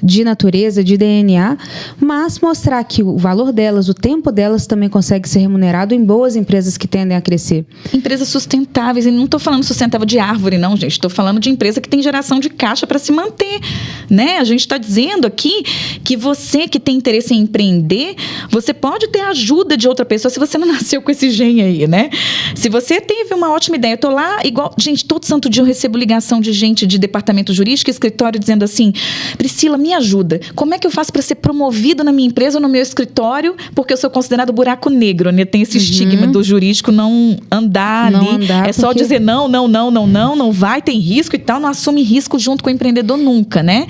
de natureza, de DNA, mas mostrar que o valor delas, o tempo delas também consegue ser remunerado em boas empresas que tendem a crescer. Empresas sustentáveis, e não estou falando sustentável de árvore, não, gente. Estou falando de empresa que tem geração de caixa para se manter, né? A gente está dizendo aqui que você que tem interesse em empreender, você pode ter a ajuda de outra pessoa se você não nasceu com esse gene aí, né? Se você teve uma ótima ideia, eu estou lá, igual, gente, todo santo dia eu recebo ligação de gente de departamento jurídico, escritório, dizendo assim, Priscila, me ajuda. Como é que eu faço para ser promovido na minha empresa ou no meu escritório? Porque eu sou considerado buraco negro, né? Tem esse estigma do jurídico não andar ali. É só dizer não vai, tem risco e tal, não assume risco junto com o empreendedor nunca, né?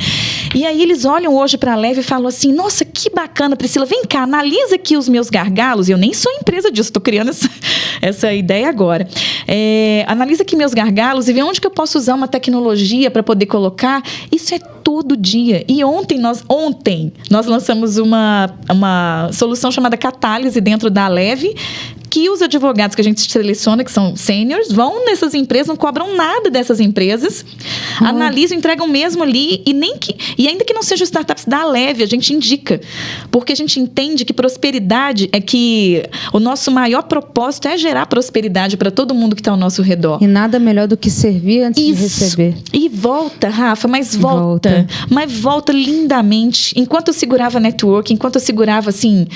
E aí eles olham hoje para a Leve e falam assim, nossa, que bacana, Priscila, vem cá, analisa aqui os meus gargalos. Eu nem sou empresa disso, estou criando essa ideia agora. Analisa aqui meus gargalos e vê onde que eu posso usar uma tecnologia para poder colocar. Isso é todo dia. E ontem nós lançamos uma solução chamada Catálise dentro da Leve, que os advogados que a gente seleciona, que são sêniors, vão nessas empresas, não cobram nada dessas empresas, analisam, entregam mesmo ali, e ainda que não sejam startups da Leve, a gente indica. Porque a gente entende que prosperidade é que o nosso maior propósito é gerar prosperidade para todo mundo que está ao nosso redor. E nada melhor do que servir antes de receber. E volta, Rafa, mas volta. Mas volta lindamente. Enquanto eu segurava network, enquanto eu segurava, assim,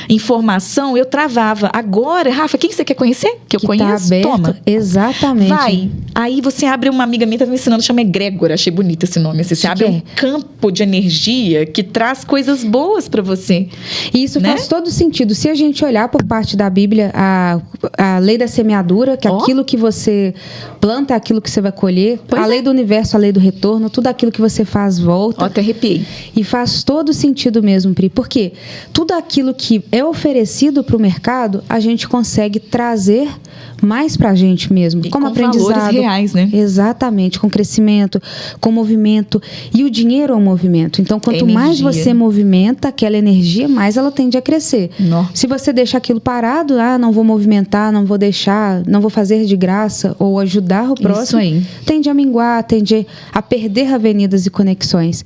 informação, eu travava. Agora, Rafa, quem você quer conhecer? Que eu conheço? Tá aberto. Toma. Exatamente. Vai. Aí você abre, uma amiga minha tá me ensinando, chama Egrégora. Achei bonito esse nome. Você abre um campo de energia que traz coisas boas para você. E isso faz todo sentido. Se a gente olhar por parte da Bíblia, a lei da semeadura, que aquilo que você planta é aquilo que você vai colher. A lei do universo, a lei do retorno, tudo aquilo que você faz volta. Até arrepiei. E faz todo sentido mesmo, Pri. Porque tudo aquilo que é oferecido para o mercado, a gente consegue trazer mais para a gente mesmo. E como com aprendizado. Valores reais, né? Exatamente. Com crescimento, com movimento. E o dinheiro é um movimento. Então, quanto mais você movimenta aquela energia, mais ela tende a crescer. Se você deixa aquilo parado, não vou movimentar, não vou deixar, não vou fazer de graça ou ajudar o próximo, tende a minguar, tende a perder avenidas e conexões.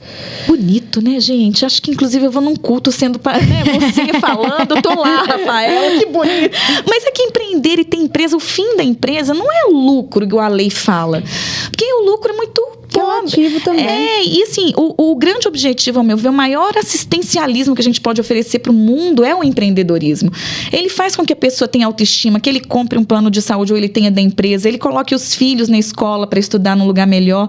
Bonito, né, gente? Acho que, inclusive, eu vou num culto sendo... você falando, eu tô lá, Rafael, que bonito. Mas é que empreender e ter empresa, o fim da empresa não é o lucro que a lei fala. Porque o lucro é muito... relativo também. E assim, o grande objetivo, ao meu ver, o maior assistencialismo que a gente pode oferecer para o mundo é o empreendedorismo. Ele faz com que a pessoa tenha autoestima, que ele compre um plano de saúde ou ele tenha da empresa, ele coloque os filhos na escola para estudar num lugar melhor.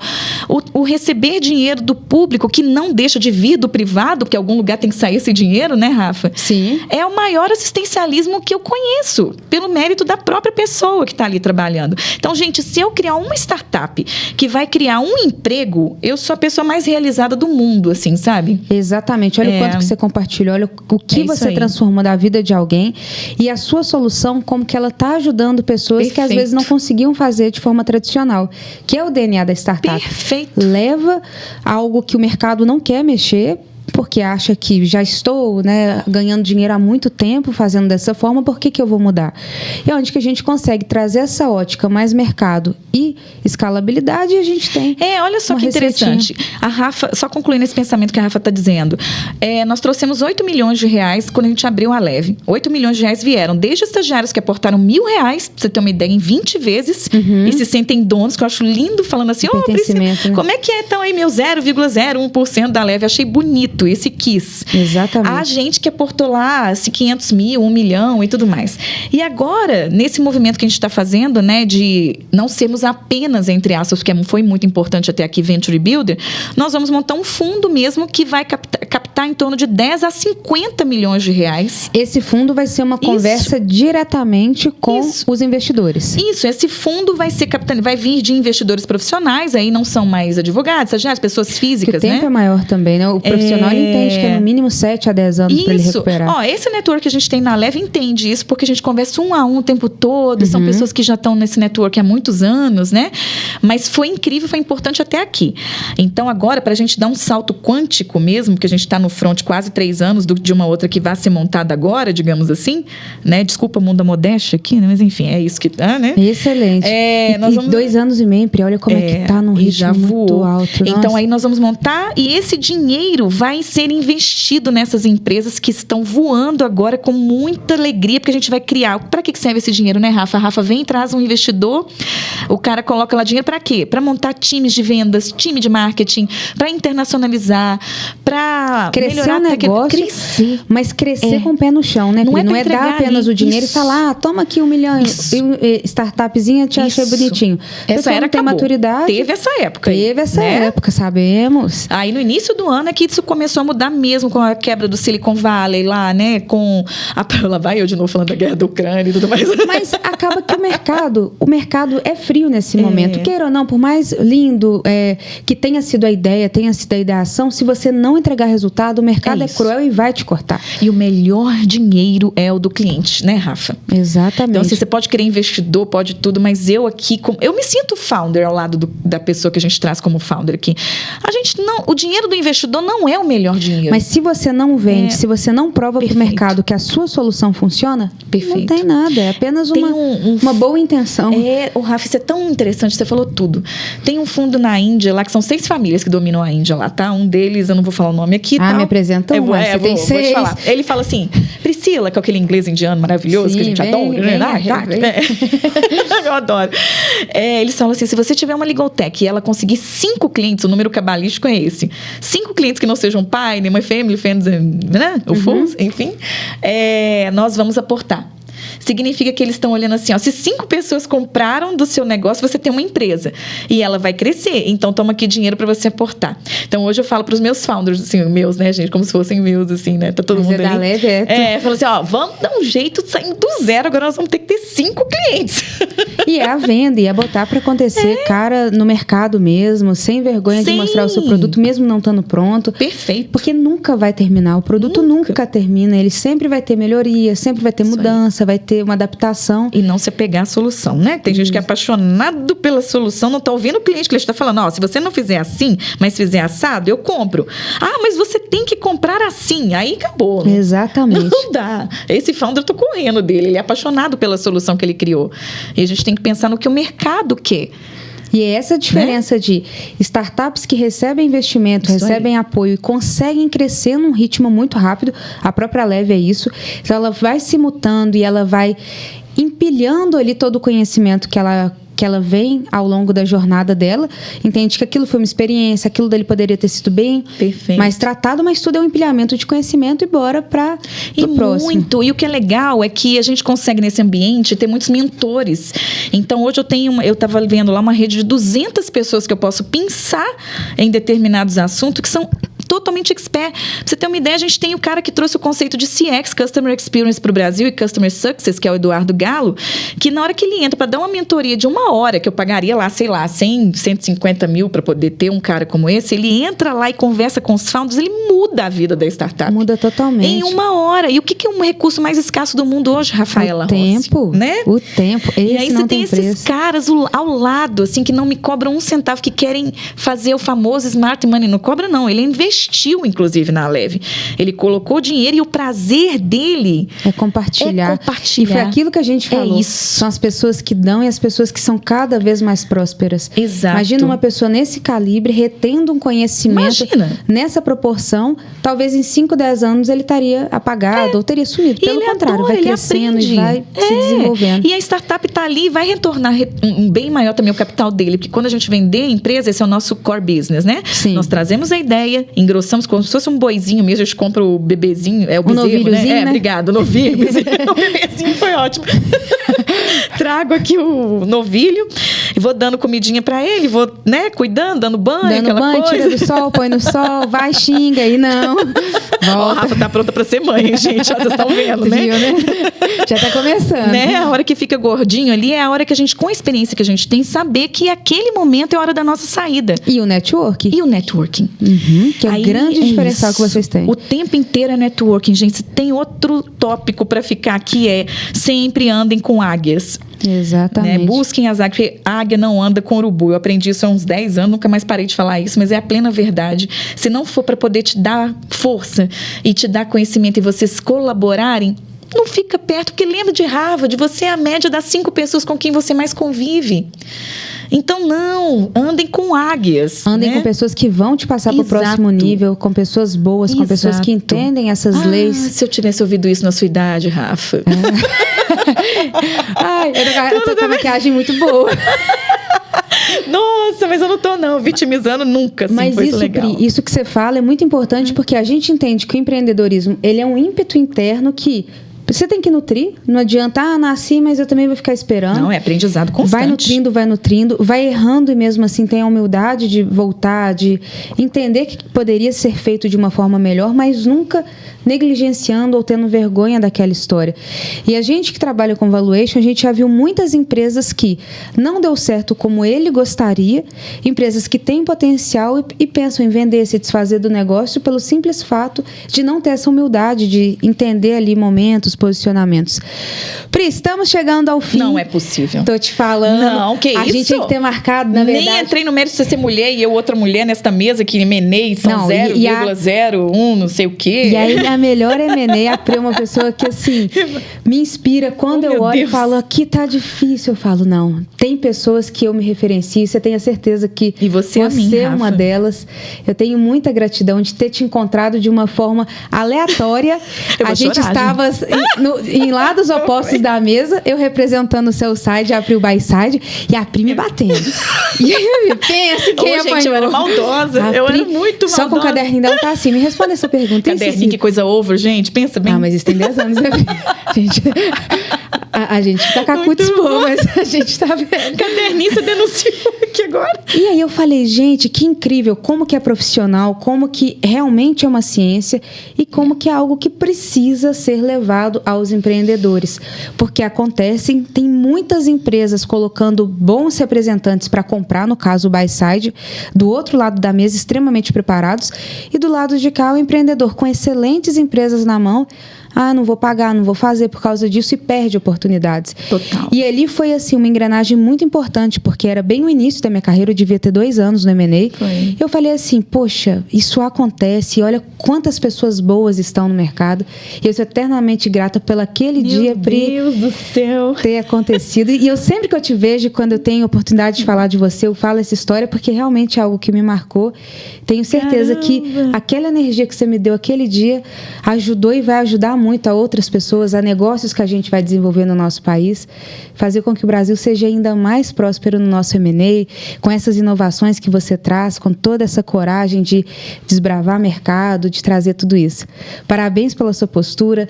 O receber dinheiro do público, que não deixa de vir do privado, porque algum lugar tem que sair esse dinheiro, né, Rafa? Sim. É o maior assistencialismo que eu conheço, pelo mérito da própria pessoa que está ali trabalhando. Então, gente, se eu criar uma startup que vai criar um emprego, eu sou a pessoa mais realizada do mundo, assim, sabe? Exatamente. Olha o quanto que você compartilha, olha o que você transforma da vida de alguém e a sua solução, como que ela está ajudando pessoas que às vezes não conseguiam fazer de forma tradicional, que é o DNA da startup. Perfeito. Leva algo que o mercado não quer mexer, porque acha que já estou, né, ganhando dinheiro há muito tempo fazendo dessa forma, por que eu vou mudar? E é onde que a gente consegue trazer essa ótica mais mercado e escalabilidade, e a gente tem olha só que interessante. A Rafa, só concluindo esse pensamento que a Rafa está dizendo, nós trouxemos 8 milhões de reais quando a gente abriu a Leve. 8 milhões de reais vieram desde estagiários que aportaram R$1.000, pra você ter uma ideia, em 20 vezes, e se sentem donos, que eu acho lindo, falando assim, Priscila, como é que é então aí meu 0,01% da Leve? Achei bonito esse quis. Exatamente. A gente que aportou lá 500 mil, 1 milhão e tudo mais. E agora, nesse movimento que a gente está fazendo, né, de não sermos apenas, entre aspas, porque foi muito importante até aqui, Venture Builder, nós vamos montar um fundo mesmo que vai captar em torno de 10 a 50 milhões de reais. Esse fundo vai ser uma conversa diretamente com os investidores. Isso, esse fundo vai vir de investidores profissionais, aí não são mais advogados, estagiários, pessoas físicas, né? O tempo é maior também, né? O profissional entende que é no mínimo 7 a 10 anos para ele recuperar. Esse network que a gente tem na Leve entende isso, porque a gente conversa 1 a 1 o tempo todo, são pessoas que já estão nesse network há muitos anos, né? Mas foi incrível, foi importante até aqui. Então, agora, para a gente dar um salto quântico mesmo, que a gente está no front quase 3 anos de uma outra que vai ser montada agora, digamos assim, né? Desculpa o mundo da modéstia aqui, né? Mas enfim, é isso que tá, né? Excelente. Nós vamos... 2 anos e meio, Pri, olha como é que tá num ritmo muito alto. Então, aí nós vamos montar e esse dinheiro vai ser investido nessas empresas que estão voando agora com muita alegria, porque a gente vai criar. Para que serve esse dinheiro, né, Rafa? A Rafa vem e traz um investidor, o cara coloca lá dinheiro para quê? Para montar times de vendas, time de marketing, para internacionalizar, para melhorar o negócio, mas crescer com o pé no chão, né? Não é dar apenas o dinheiro e falar, toma aqui 1 milhão, startupzinha, te achei bonitinho. Essa era tem maturidade. Teve essa época. Sabemos. Aí no início do ano é que isso começou a mudar mesmo com a quebra do Silicon Valley lá, né? Com lá vai eu de novo falando da guerra da Ucrânia e tudo mais. Mas acaba que o mercado é frio nesse momento. Queira ou não, por mais lindo que tenha sido a ideia, tenha sido a ideação, se você não entregar resultado, o mercado é cruel e vai te cortar. E o melhor dinheiro é o do cliente, né, Rafa? Exatamente. Então, assim, você pode querer investidor, pode tudo, mas eu aqui, eu me sinto founder ao lado da pessoa que a gente traz como founder aqui. O dinheiro do investidor não é o melhor dinheiro. Mas se você não vende, se você não prova para o mercado que a sua solução funciona, não tem nada. É apenas uma boa intenção. Rafa, isso é tão interessante, você falou tudo. Tem um fundo na Índia lá, que são 6 famílias que dominam a Índia lá, tá? Um deles, eu não vou falar o nome aqui. Me apresentam? Vou te falar. Ele fala assim, Priscila, com aquele inglês indiano maravilhoso, que a gente adora. Eu adoro. Eles falam assim, se você tiver uma Legal Tech e ela conseguir 5 clientes, o número cabalístico é esse, 5 clientes que não sejam pai, nem mãe, family, friends, né? Enfim, nós vamos aportar. Significa que eles estão olhando assim, se 5 pessoas compraram do seu negócio, você tem uma empresa e ela vai crescer, então toma aqui dinheiro para você aportar. Então hoje eu falo para os meus founders, assim, meus, né, gente, como se fossem meus, assim, né, tá todo mundo ali. Da Leve, fala assim, vamos dar um jeito saindo do zero, agora nós vamos ter que ter 5 clientes. E a venda, e botar para acontecer, cara, no mercado mesmo, sem vergonha de mostrar o seu produto, mesmo não estando pronto. Perfeito. Porque nunca vai terminar, o produto nunca termina, ele sempre vai ter melhoria, sempre vai ter mudança, vai ter uma adaptação. E não se apegar à solução, né? Tem gente que é apaixonado pela solução, não está ouvindo o cliente que ele está falando, se você não fizer assim, mas fizer assado, eu compro. Mas você tem que comprar assim, aí acabou. Né? Exatamente. Não dá. Esse founder, eu tô correndo dele, ele é apaixonado pela solução que ele criou. E a gente tem que pensar no que o mercado quer. E é essa diferença de startups que recebem investimento, recebem apoio e conseguem crescer num ritmo muito rápido. A própria Leve é isso. Então, ela vai se mutando e ela vai empilhando ali todo o conhecimento que ela vem ao longo da jornada dela, entende que aquilo foi uma experiência, aquilo dele poderia ter sido bem mais tratado, mas tudo é um empilhamento de conhecimento e bora para o próximo. E o que é legal é que a gente consegue nesse ambiente ter muitos mentores. Então hoje eu estava vendo lá uma rede de 200 pessoas que eu posso pensar em determinados assuntos que são totalmente expert. Pra você ter uma ideia, a gente tem o cara que trouxe o conceito de CX, Customer Experience, para o Brasil, e Customer Success, que é o Eduardo Galo, que na hora que ele entra para dar uma mentoria de 1 hora, que eu pagaria lá, sei lá, 100, 150 mil para poder ter um cara como esse, ele entra lá e conversa com os founders, ele muda a vida da startup. Muda totalmente. Em 1 hora. E o que é um recurso mais escasso do mundo hoje, Rafaela Rossi? Tempo, né? O tempo. E aí você tem esses caras ao lado, assim, que não me cobram 1 centavo, que querem fazer o famoso smart money. Não cobra, não. Ele investiu, inclusive, na Leve. Ele colocou dinheiro e o prazer dele é compartilhar. E foi aquilo que a gente falou. Isso. São as pessoas que dão e as pessoas que são cada vez mais prósperas. Exato. Imagina uma pessoa nesse calibre, retendo um conhecimento nessa proporção. Talvez em 5, 10 anos ele estaria apagado ou teria sumido. Pelo contrário, vai crescendo e vai se desenvolvendo. E a startup está ali e vai retornar um bem maior também o capital dele, porque quando a gente vender a empresa, esse é o nosso core business, né? Sim. Nós trazemos a ideia, engrossamos como se fosse um boizinho mesmo, a gente compra o bebezinho, o bezerro, novilhozinho, né? Obrigado, o novilho. O bebezinho foi ótimo. Trago aqui o novilho e vou dando comidinha pra ele, vou, né, cuidando, dando banho, aquela coisa. Tira do sol, põe no sol, vai, xinga e não. Ó, a Rafa tá pronta pra ser mãe, gente. Ó, vocês estão vendo, né? Viu, né? Já tá começando. Né? A hora que fica gordinho ali é a hora que a gente, com a experiência que a gente tem, saber que aquele momento é a hora da nossa saída. E o networking. Que é o grande diferencial que vocês têm. O tempo inteiro é networking, gente. Tem outro tópico para ficar que é sempre andem com águias. Exatamente. Né? Busquem as águias, porque a águia não anda com urubu. Eu aprendi isso há uns 10 anos, nunca mais parei de falar isso, mas é a plena verdade. Se não for para poder te dar força e te dar conhecimento e vocês colaborarem, não fica perto, porque lembra de Harvard, você é a média das 5 pessoas com quem você mais convive. Então, não, andem com águias. Andem, né? com pessoas que vão te passar para o próximo nível, com pessoas boas, com pessoas que entendem essas leis. Se eu tivesse ouvido isso na sua idade, Rafa. Ai, eu tô com a maquiagem muito boa. Nossa, mas eu não tô não vitimizando nunca, assim, mas foi isso, legal. Pri, isso que você fala é muito importante, porque a gente entende que o empreendedorismo, ele é um ímpeto interno que você tem que nutrir, não adianta, nasci, mas eu também vou ficar esperando. Não, é aprendizado constante. Vai nutrindo, vai errando e mesmo assim tem a humildade de voltar, de entender que poderia ser feito de uma forma melhor, mas nunca negligenciando ou tendo vergonha daquela história. E a gente que trabalha com valuation, a gente já viu muitas empresas que não deu certo como ele gostaria, empresas que têm potencial e pensam em vender, se desfazer do negócio pelo simples fato de não ter essa humildade, de entender ali momentos, posicionamentos. Pri, estamos chegando ao fim. Não é possível. Tô te falando. Não, que a isso? gente tem que ter marcado, na verdade. Nem entrei no mérito de você ser mulher e eu outra mulher nesta mesa que M&A são 0,01, não sei o quê. E aí a melhor M&A, a Pri é uma pessoa que assim me inspira. Quando eu olho e falo, aqui tá difícil, eu falo, não. Tem pessoas que eu me referencio, você tenha certeza que e você é uma delas. Eu tenho muita gratidão de ter te encontrado de uma forma aleatória. A gente estava em lados opostos da mesa, eu representando o seu side, a Pri o buy side, e a Pri me batendo. E aí, pensa quem apanhou. Gente, eu era maldosa. Eu era muito maldosa. Só com o caderninho dela tá assim, me responde essa pergunta. Caderninho, que coisa over, gente, pensa bem. Ah, mas isso tem 10 anos, né? Gente, a gente tá cacudos boa, mas a gente tá vendo. Caderninho, você denunciou aqui agora. E aí eu falei, gente, que incrível, como que é profissional, como que realmente é uma ciência e como que é algo que precisa ser levado aos empreendedores. Porque tem muitas empresas colocando bons representantes para comprar, no caso o buy side, do outro lado da mesa extremamente preparados, e do lado de cá o empreendedor com excelentes empresas na mão. Não vou pagar, não vou fazer por causa disso, e perde oportunidades. Total. E ali foi assim uma engrenagem muito importante, porque era bem o início da minha carreira, eu devia ter 2 anos no M&A. Foi. Eu falei assim, poxa, isso acontece, e olha quantas pessoas boas estão no mercado. E eu sou eternamente grata pelo aquele dia, Pri, Deus do céu, ter acontecido. E eu sempre que eu te vejo, quando eu tenho oportunidade de falar de você, eu falo essa história, porque realmente é algo que me marcou. Tenho certeza que aquela energia que você me deu aquele dia ajudou e vai ajudar muito a outras pessoas, a negócios que a gente vai desenvolver no nosso país, fazer com que o Brasil seja ainda mais próspero no nosso M&A, com essas inovações que você traz, com toda essa coragem de desbravar mercado, de trazer tudo isso. Parabéns pela sua postura,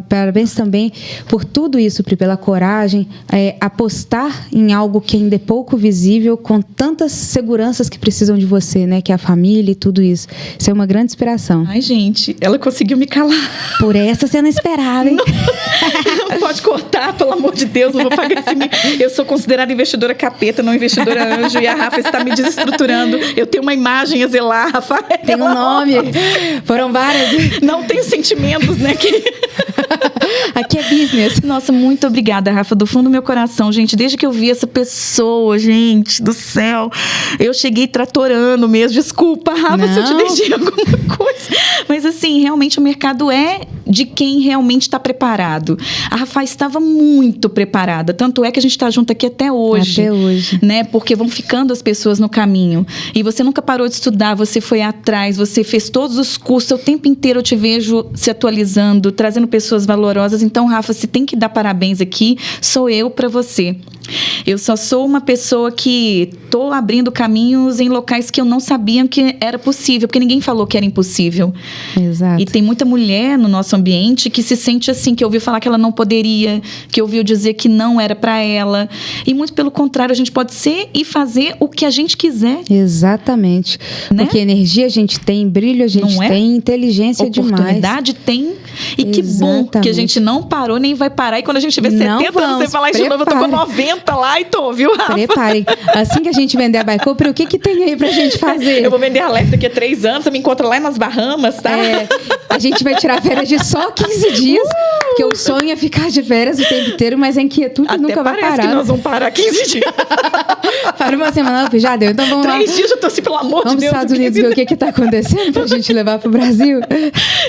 parabéns também por tudo isso, Pri, pela coragem, apostar em algo que ainda é pouco visível, com tantas seguranças que precisam de você, né? Que é a família e tudo isso. Isso é uma grande inspiração. Ai, gente, ela conseguiu me calar. Por essa você não esperava, hein? Não pode cortar, pelo amor de Deus, não vou pagar esse mim. Eu sou considerada investidora capeta, não investidora anjo, e a Rafa está me desestruturando. Eu tenho uma imagem a zelar, Rafael. Tem um nome. Foram várias. Não tenho sentimentos, né? Aqui é business. Nossa, muito obrigada, Rafa, do fundo do meu coração, gente. Desde que eu vi essa pessoa, gente do céu, eu cheguei tratorando mesmo. Desculpa, Rafa, se eu te deixei alguma coisa. Mas assim, realmente o mercado é de quem realmente está preparado. A Rafa estava muito preparada, tanto é que a gente está junto aqui até hoje. Até hoje. Né? Porque vão ficando as pessoas no caminho. E você nunca parou de estudar, você foi atrás, você fez todos os cursos, o tempo inteiro eu te vejo se atualizando, trazendo pessoas valorosas. Então, Rafa, se tem que dar parabéns aqui, sou eu para você. Eu só sou uma pessoa que estou abrindo caminhos em locais que eu não sabia que era possível, porque ninguém falou que era impossível. Exato. E tem muita mulher no nosso ambiente que se sente assim, que ouviu falar que ela não poderia, que ouviu dizer que não era para ela. E muito pelo contrário, a gente pode ser e fazer o que a gente quiser. Exatamente. Né? Porque energia a gente tem, brilho a gente tem, inteligência demais. Oportunidade tem. E que bom que a gente não parou nem vai parar. E quando a gente tiver 70 anos, você falar isso de novo, eu tô com 90 lá e tô, viu, Rafa? Preparem. Assim que a gente vender a Baicoper, o que tem aí pra gente fazer? Eu vou vender a Leve daqui a 3 anos, você me encontra lá nas Bahamas, tá? A gente vai tirar férias de só 15 dias, porque o sonho é ficar de férias o tempo inteiro, mas a inquietude até nunca vai parar. Parece que nós vamos parar 15 dias. Para uma semana, já deu. Então vamos 3 dias eu tô assim, pelo amor de Deus. Vamos aos Estados Unidos ver o que tá acontecendo pra gente levar pro Brasil.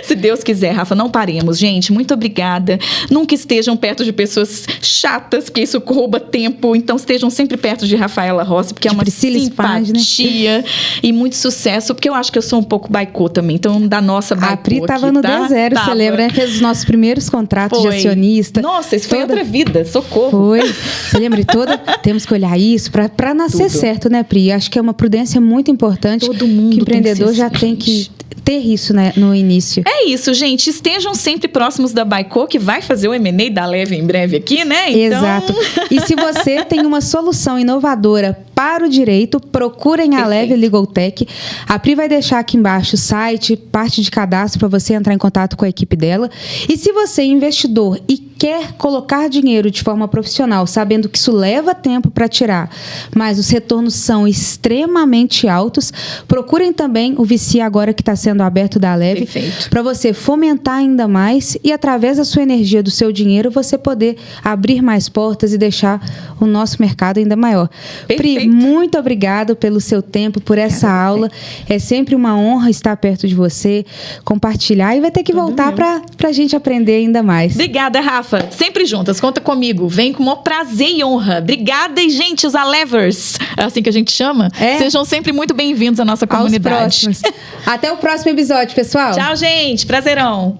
Se Deus quiser, Rafa, não paremos. Gente, muito obrigada. Nunca estejam perto de pessoas chatas, porque isso rouba tempo. Então estejam sempre perto de Rafaela Rossi, porque é uma simpatia e muito sucesso, porque eu acho que eu sou um pouco baicô também. Então, da nossa baicô. A Pri tava aqui, no D0, você lembra, né? Fez os nossos primeiros contratos de acionista. Nossa, isso foi outra vida, socorro. Foi. Você lembra de toda? Temos que olhar isso pra nascer certo, né, Pri? Acho que é uma prudência muito importante. Todo mundo que o empreendedor já tem que ter isso, né, no início. É isso, gente. Estejam sempre próximos da Baico, que vai fazer o M&A da Leve em breve aqui, né? Então... Exato. E se você tem uma solução inovadora para o direito, procurem a Leve Legal Tech. A Pri vai deixar aqui embaixo o site, parte de cadastro para você entrar em contato com a equipe dela. E se você é investidor e quer colocar dinheiro de forma profissional, sabendo que isso leva tempo para tirar, mas os retornos são extremamente altos, procurem também o VC agora que está sendo aberto da Leve, para você fomentar ainda mais e através da sua energia, do seu dinheiro, você poder abrir mais portas e deixar o nosso mercado ainda maior. Pri, muito obrigado pelo seu tempo, por essa aula. É sempre uma honra estar perto de você, compartilhar, e vai ter que voltar para a gente aprender ainda mais. Obrigada, Rafa. Sempre juntas, conta comigo. Vem com o maior prazer e honra. Obrigada, e gente, os Alevers, é assim que a gente chama? Sejam sempre muito bem-vindos à nossa comunidade. Até o próximo episódio, pessoal. Tchau, gente. Prazerão.